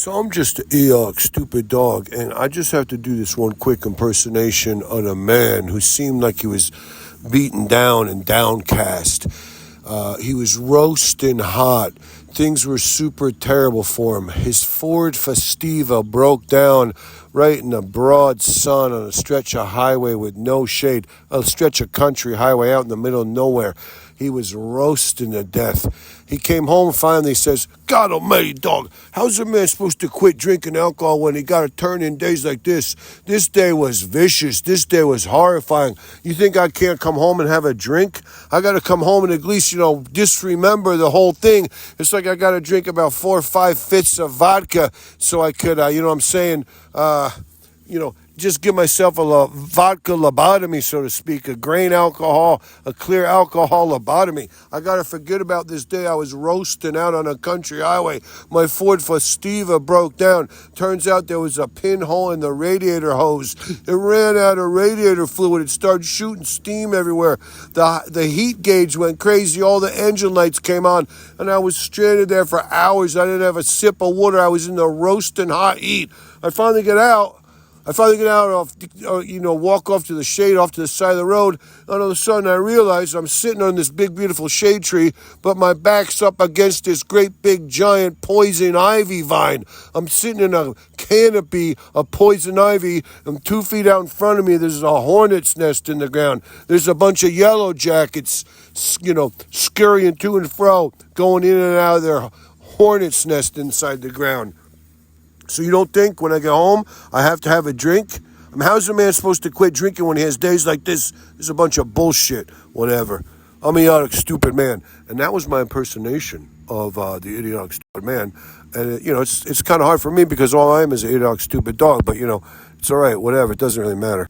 So I'm just an idiotic, stupid dog, and I just have to do this one quick impersonation on a man who seemed like he was beaten down and downcast. He was roasting hot. Things were super terrible for him. His Ford Festiva broke down right in the broad sun on a stretch of highway with no shade, a stretch of country highway out in the middle of nowhere. He was roasting to death. He came home and finally says, "God almighty, dog, how's a man supposed to quit drinking alcohol when he got to turn in days like this? This day was vicious. This day was horrifying. You think I can't come home and have a drink? I got to come home and at least, disremember the whole thing. It's like I got to drink about 4 or 5 fifths of vodka so I could, just give myself a vodka lobotomy, so to speak, a grain alcohol, a clear alcohol lobotomy. I got to forget about this day I was roasting out on a country highway. My Ford Festiva broke down. Turns out there was a pinhole in the radiator hose. It ran out of radiator fluid. It started shooting steam everywhere. The heat gauge went crazy. All the engine lights came on, and I was stranded there for hours. I didn't have a sip of water. I was in the roasting hot heat. I finally get out, walk off to the shade, off to the side of the road. And all of a sudden I realize I'm sitting on this big, beautiful shade tree, but my back's up against this great, big, giant poison ivy vine. I'm sitting in a canopy of poison ivy, and 2 feet out in front of me, there's a hornet's nest in the ground. There's a bunch of yellow jackets, scurrying to and fro, going in and out of their hornet's nest inside the ground. So you don't think when I get home I have to have a drink? I mean, how's a man supposed to quit drinking when he has days like this? This is a bunch of bullshit, whatever. I'm an idiotic, stupid man. And that was my impersonation of the idiotic, stupid man. And, it's kind of hard for me because all I am is an idiotic, stupid dog. But, it's all right, whatever. It doesn't really matter.